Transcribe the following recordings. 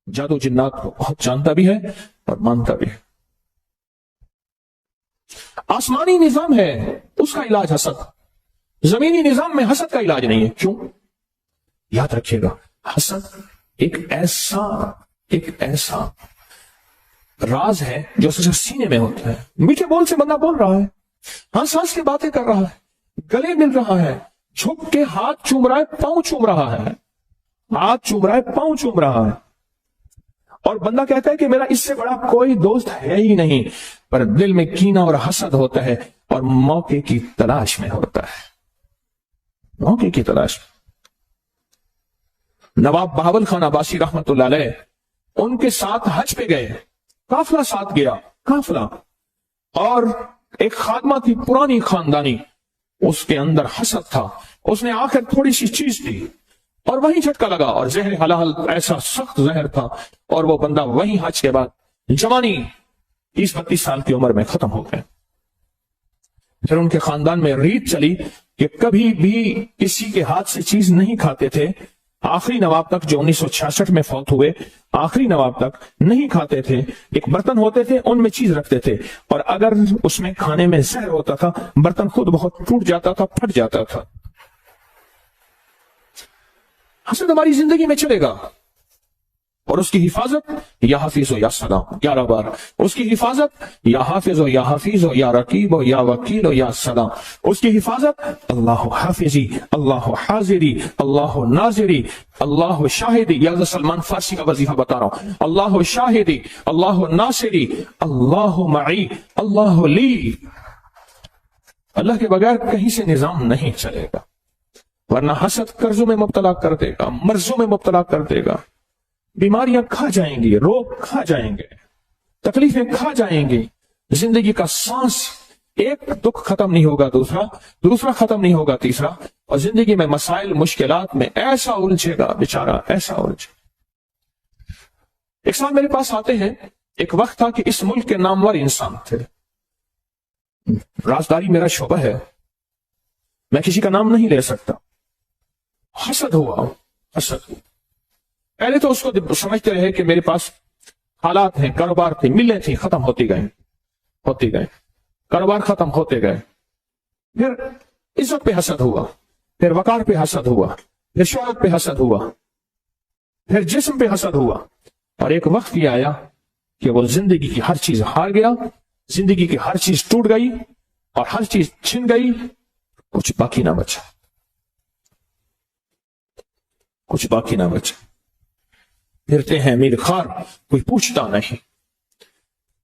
جادو جنات کو بہت جانتا بھی ہے اور مانتا بھی ہے. آسمانی نظام ہے اس کا علاج حسد، زمینی نظام میں حسد کا علاج نہیں ہے. کیوں؟ یاد رکھیے گا، حسد ایک ایسا راز ہے جو صرف سینے میں ہوتا ہے. میٹھے بول سے بندہ بول رہا ہے، ہنس ہنس کے باتیں کر رہا ہے، گلے مل رہا ہے، جھک کے ہاتھ چوم رہا ہے، پاؤں چوم رہا ہے، ہاتھ چوم رہا ہے، پاؤں چوم رہا ہے، اور بندہ کہتا ہے کہ میرا اس سے بڑا کوئی دوست ہے ہی نہیں، پر دل میں کینہ اور حسد ہوتا ہے اور موقع کی تلاش میں ہوتا ہے. موقع کی تلاش. نواب بہاول خان عباسی رحمت اللہ علیہ ان کے ساتھ حج پہ گئے، قافلہ ساتھ گیا، قافلہ، اور ایک خادمہ تھی پرانی خاندانی، اس کے اندر حسد تھا. اس نے آخر تھوڑی سی چیز دی اور وہیں جھٹکا لگا، اور زہر حلال ایسا سخت زہر تھا، اور وہ بندہ وہیں حج کے بعد جوانی 30-32 سال کی عمر میں ختم ہو گئے. پھر ان کے خاندان میں ریت چلی کہ کبھی بھی کسی کے ہاتھ سے چیز نہیں کھاتے تھے. آخری نواب تک جو 1966 میں فوت ہوئے، آخری نواب تک نہیں کھاتے تھے. ایک برتن ہوتے تھے، ان میں چیز رکھتے تھے، اور اگر اس میں کھانے میں زہر ہوتا تھا، برتن خود بہت ٹوٹ جاتا تھا، پھٹ جاتا تھا. حسد ہماری زندگی میں چلے گا، اور اس کی حفاظت یا حافظ ہو یا سلام، 11 بار اس کی حفاظت، یا حافظ ہو یا حفیظ ہو یا رقیب ہو یا وکیل ہو یا سلام. اس کی حفاظت اللہ حافظی، اللہ حاضری، اللہ ناظری، اللہ شاہدی. یا سلمان فارسی کا وظیفہ بتا رہا ہوں. اللہ شاہدی، اللہ ناصری، اللہ معی، اللہ لی. اللہ کے بغیر کہیں سے نظام نہیں چلے گا، ورنہ حسد قرضوں میں مبتلا کر دے گا، مرضوں میں مبتلا کر دے گا. بیماریاں کھا جائیں گی، روگ کھا جائیں گے، تکلیفیں کھا جائیں گی. زندگی کا سانس، ایک دکھ ختم نہیں ہوگا دوسرا ختم نہیں ہوگا تیسرا، اور زندگی میں مسائل مشکلات میں ایسا الجھے گا بیچارہ، ایسا الجھے. ایک سال میرے پاس آتے ہیں، ایک وقت تھا کہ اس ملک کے نامور انسان تھے. رازداری میرا شعبہ ہے، میں کسی کا نام نہیں لے سکتا. حسد ہوا، حسد ہوا. پہلے تو اس کو سمجھتے رہے کہ میرے پاس حالات ہیں، کاروبار تھے، ملیں تھیں، ختم ہوتی گئے، کاروبار ختم ہوتے گئے. پھر عزت پہ حسد ہوا، پھر وقار پہ حسد ہوا، پھر شہرت پہ حسد ہوا، پھر جسم پہ حسد ہوا. اور ایک وقت یہ آیا کہ وہ زندگی کی ہر چیز ہار گیا، زندگی کی ہر چیز ٹوٹ گئی اور ہر چیز چھن گئی، کچھ باقی نہ بچا، کچھ باقی نہ بچا. پھرتے ہیں میر خوار، کوئی پوچھتا نہیں،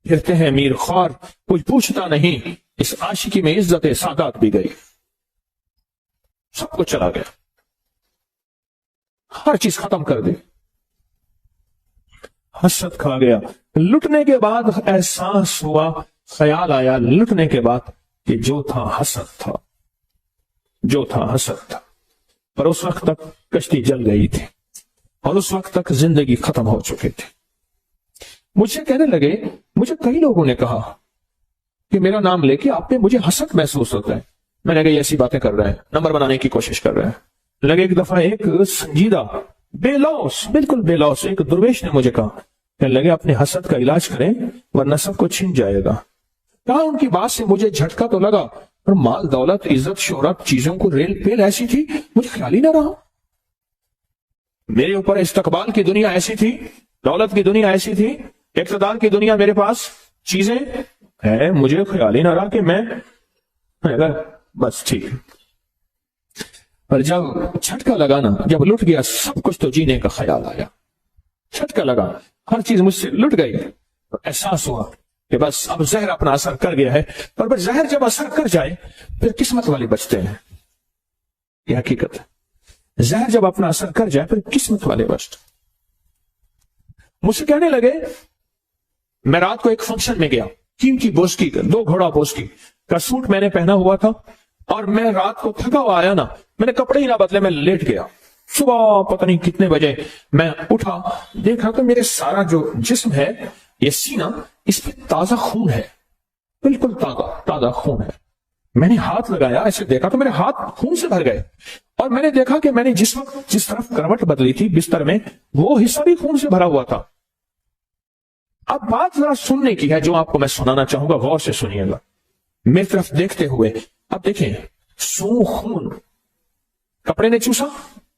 پھرتے ہیں میر خوار، کوئی پوچھتا نہیں. اس عاشقی میں عزت سادات بھی گئی، سب کچھ چلا گیا، ہر چیز ختم کر دی. حسد کھا گیا. لٹنے کے بعد احساس ہوا، خیال آیا لٹنے کے بعد کہ جو تھا حسد تھا، جو تھا حسد تھا. پر اس وقت تک کشتی جل گئی تھی اور اس وقت تک زندگی ختم ہو چکی تھی. مجھ سے کہنے لگے، مجھے کئی لوگوں نے کہا کہ میرا نام لے کے آپ پہ مجھے حسد محسوس ہوتا ہے. میں نے کہا ایسی باتیں کر رہے ہیں، نمبر بنانے کی کوشش کر رہے ہیں. لگے ایک دفعہ ایک سنجیدہ بے لوس، بالکل بے لوس ایک درویش نے مجھے کہا کہ لگے اپنے حسد کا علاج کریں ورنہ سب کو چھن جائے گا. کہا ان کی بات سے مجھے جھٹکا تو لگا، اور مال دولت عزت شہرت چیزوں کو ریل پیل ایسی تھی مجھے خیال ہی نہ رہا. میرے اوپر استقبال کی دنیا ایسی تھی، دولت کی دنیا ایسی تھی، اقتدار کی دنیا میرے پاس چیزیں ہے، مجھے خیال ہی نہ رہا کہ میں بس ٹھیک. پر جب جھٹکا لگا نا، جب لٹ گیا سب کچھ تو جینے کا خیال آیا. جھٹکا لگا، ہر چیز مجھ سے لٹ گئی، تو احساس ہوا کہ بس اب زہر اپنا اثر کر گیا ہے. پر زہر جب اثر کر جائے پھر قسمت والے بچتے ہیں، یہ حقیقت ہے. زہر جب اپنا اثر کر جائے پھر قسمت والے بچتے. مجھ سے کہنے لگے، میں رات کو ایک فنکشن میں گیا، قیمتی بوسکی کا 2 گھوڑا بوسکی کا سوٹ میں نے پہنا ہوا تھا، اور میں رات کو تھکا ہوا آیا نا، میں نے کپڑے ہی نہ بدلے، میں لیٹ گیا. صبح پتہ نہیں کتنے بجے میں اٹھا، دیکھا تو میرے سارا جو جسم ہے، یہ سینہ، اس پہ تازہ خون ہے، بالکل تازہ خون ہے. میں نے ہاتھ لگایا، ایسے دیکھا تو میرے ہاتھ خون سے بھر گئے، اور میں نے دیکھا کہ میں نے جس وقت جس طرف کروٹ بدلی تھی بستر میں، وہ حصہ بھی خون سے بھرا ہوا تھا. اب بات ذرا سننے کی ہے جو آپ کو میں سنانا چاہوں گا، غور سے سنیے گا میری طرف دیکھتے ہوئے۔ اب دیکھیں، سو خون، کپڑے نے چوسا،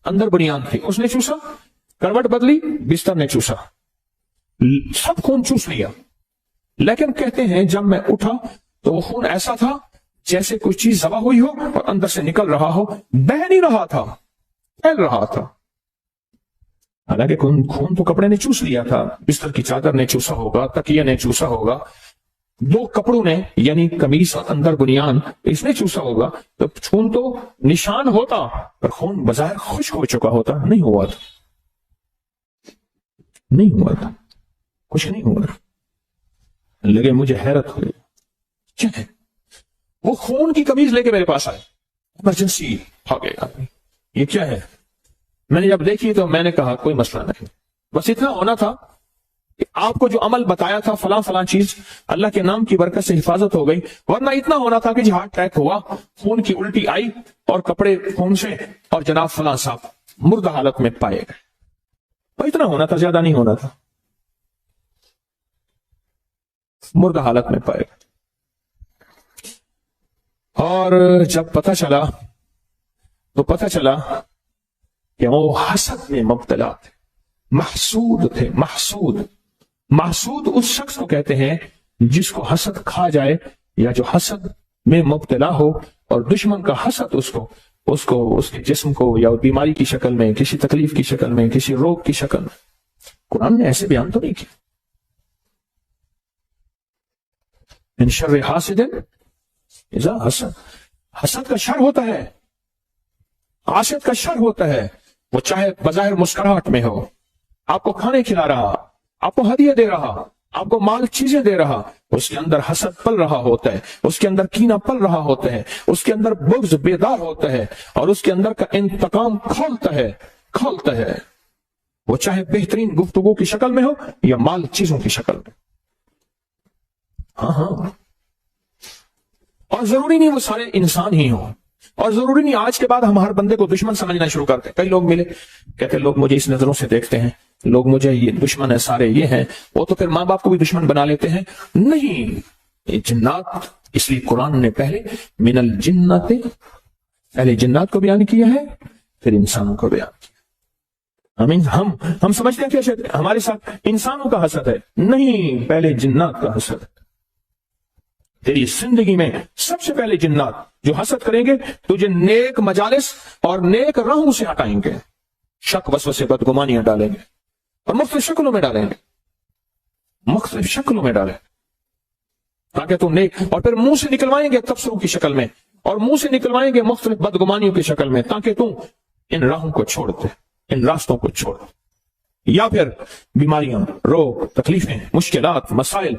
اندر بنیاد تھی، اس نے چوسا، کروٹ بدلی، بستر نے چوسا، سب خون چوس لیا، لیکن کہتے ہیں جب میں اٹھا تو وہ خون ایسا تھا جیسے کوئی چیز ذبح ہوئی ہو اور اندر سے نکل رہا ہو، بہہ نہیں رہا تھا، پھیل رہا تھا۔ حالانکہ خون تو کپڑے نے چوس لیا تھا، بستر کی چادر نے چوسا ہوگا، تکیہ نے چوسا ہوگا، دو کپڑوں نے یعنی قمیص اور اندر بنیان اس نے چوسا ہوگا، تو خون تو نشان ہوتا، پر خون بظاہر خشک ہو چکا ہوتا، نہیں ہوا تھا، نہیں ہوا تھا، خشک نہیں ہوا تھا۔ لگے مجھے حیرت ہوئی، کیا ہے؟ وہ خون کی قمیض لے کے میرے پاس آئے، ایمرجنسی بھاگے آدمی، یہ کیا ہے؟ میں نے جب دیکھی تو میں نے کہا کوئی مسئلہ نہیں، بس اتنا ہونا تھا کہ آپ کو جو عمل بتایا تھا فلاں فلاں چیز اللہ کے نام کی برکت سے حفاظت ہو گئی، ورنہ اتنا ہونا تھا کہ جی ہارٹ اٹیک ہوا، خون کی الٹی آئی اور کپڑے خون سے، اور جناب فلاں صاحب مردہ حالت میں پائے گئے۔ اتنا ہونا تھا، زیادہ نہیں ہونا تھا، مردہ حالت میں پائے گئے۔ اور جب پتہ چلا تو پتہ چلا کہ وہ حسد میں مبتلا تھے، محسود تھے، محسود اس شخص کو کہتے ہیں جس کو حسد کھا جائے، یا جو حسد میں مبتلا ہو اور دشمن کا حسد اس کو اس کے جسم کو یا بیماری کی شکل میں، کسی تکلیف کی شکل میں، کسی روگ کی شکل میں۔ قرآن نے ایسے بیان تو نہیں کیا، من شر حاسد اذا حسد، حسد کا شر ہوتا ہے، حاسد کا شر ہوتا ہے، وہ چاہے بظاہر مسکراہٹ میں ہو، آپ کو کھانے کھلا رہا، آپ کو ہدیہ دے رہا، آپ کو مال چیزیں دے رہا، اس کے اندر حسد پل رہا ہوتا ہے، اس کے اندر کینہ پل رہا ہوتا ہے، اس کے اندر بغض بیدار ہوتا ہے، اور اس کے اندر کا انتقام کھولتا ہے، وہ چاہے بہترین گفتگو کی شکل میں ہو یا مال چیزوں کی شکل میں۔ ہاں، اور ضروری نہیں وہ سارے انسان ہی ہوں، اور ضروری نہیں آج کے بعد ہم ہر بندے کو دشمن سمجھنا شروع کرتے ہیں۔ کئی لوگ ملے کہتے لوگ مجھے اس نظروں سے دیکھتے ہیں، لوگ مجھے یہ دشمن ہے، سارے یہ ہیں، وہ تو پھر ماں باپ کو بھی دشمن بنا لیتے ہیں۔ نہیں، یہ جنات، اس لیے قرآن نے پہلے من الجنات، پہلے جنات کو بیان کیا ہے، پھر انسانوں کو بیان کیا۔ ہم سمجھتے ہیں کہ ہمارے ساتھ انسانوں کا حسد ہے، نہیں، پہلے جنات کا حسد ہے۔ تیری زندگی میں سب سے پہلے جنات جو حسد کریں گے تجھے نیک مجالس اور نیک راہوں سے ہٹائیں گے، شک وسوسے بدگمانیاں ڈالیں گے، اور مختلف شکلوں میں ڈالیں گے، مختلف شکلوں میں ڈالیں تاکہ تم نیک، اور پھر منہ سے نکلوائیں گے تبصروں کی شکل میں، اور منہ سے نکلوائیں گے مختلف بدگمانیوں کی شکل میں، تاکہ تم ان راہوں کو چھوڑ دے، ان راستوں کو چھوڑ دے۔ یا پھر بیماریاں، روگ، تکلیفیں، مشکلات، مسائل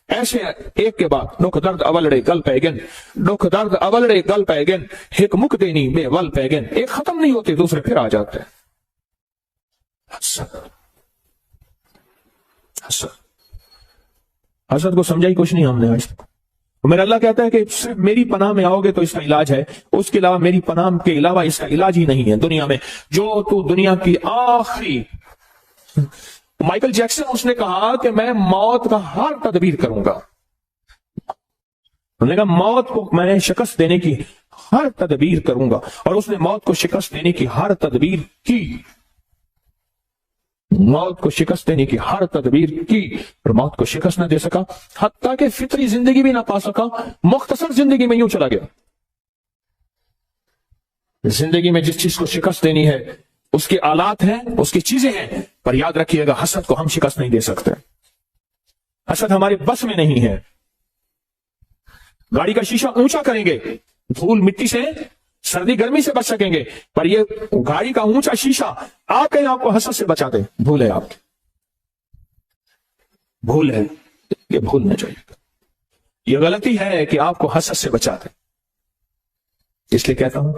ایسے ایک کے بعد دکھ درد اولڑے گل پیگن، دکھ درد اولڑے گل پیگن، ایک مک دینی بے ول پیگن، ایک ختم نہیں ہوتے دوسرے پھر آ جاتے ہیں۔ حسد کو سمجھائی کچھ نہیں ہم نے آج تک۔ میرا اللہ کہتا ہے کہ صرف میری پناہ میں آؤ گے تو اس کا علاج ہے، اس کے علاوہ میری پناہ کے علاوہ اس کا علاج ہی نہیں ہے دنیا میں۔ جو تو دنیا کی آخری، مائیکل جیکسن اس نے کہا کہ میں موت کا ہر تدبیر کروں گا، انہوں نے کہا موت کو میں شکست دینے کی ہر تدبیر کروں گا، اور اس نے موت کو شکست دینے کی ہر تدبیر کی، موت کو شکست دینے کی ہر تدبیر کی، اور موت کو شکست نہ دے سکا، حتیٰ کہ فطری زندگی بھی نہ پا سکا، مختصر زندگی میں یوں چلا گیا۔ زندگی میں جس چیز کو شکست دینی ہے اس کے آلات ہیں، اس کی چیزیں ہیں، پر یاد رکھیے گا حسد کو ہم شکست نہیں دے سکتے، حسد ہمارے بس میں نہیں ہے۔ گاڑی کا شیشہ اونچا کریں گے، دھول مٹی سے، سردی گرمی سے بچ سکیں گے، پر یہ گاڑی کا اونچا شیشہ آپ کہیں آپ کو حسد سے بچا دے، بھول ہے، آپ بھول ہے، یہ بھولنا چاہیے، یہ غلطی ہے کہ آپ کو حسد سے بچا دے۔ اس لیے کہتا ہوں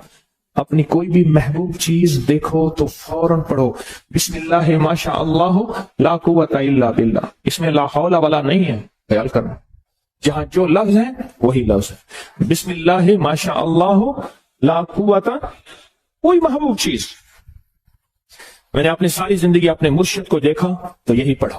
اپنی کوئی بھی محبوب چیز دیکھو تو فوراً پڑھو بسم اللہ ما شاء اللہ لا قوت الا باللہ، اس میں لا حول ولا نہیں ہے، خیال کرنا، جہاں جو لفظ ہے وہی لفظ ہے، بسم اللہ ما شاء اللہ لا قوت، کوئی محبوب چیز۔ میں نے اپنی ساری زندگی اپنے مرشد کو دیکھا تو یہی پڑھا،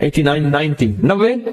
89, 90, 90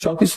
34।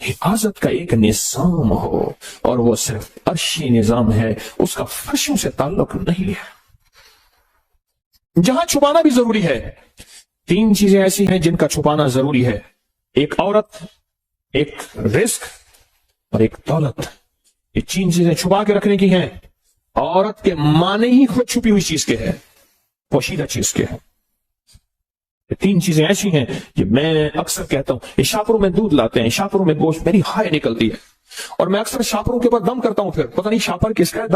حفاظت کا ایک نظام ہو، اور وہ صرف عرشی نظام ہے، اس کا فرشوں سے تعلق نہیں ہے۔ جہاں چھپانا بھی ضروری ہے، تین چیزیں ایسی ہیں جن کا چھپانا ضروری ہے، ایک عورت، ایک رزق اور ایک دولت۔ یہ تین چیزیں چھپا کے رکھنے کی ہیں۔ عورت کے معنی ہی خود چھپی ہوئی چیز کے ہے، پوشیدہ چیز کے ہے۔ یہ تین چیزیں ایسی ہیں کہ میں اکثر کہتا ہوں، یہ شاپروں میں دودھ لاتے ہیں، شاپروں میں گوشت، میری ہائے نکلتی ہے، اور میں اکثر شاپروں کے اوپر دم کرتا ہوں، پھر پتہ نہیں شاپر کس کا ہے،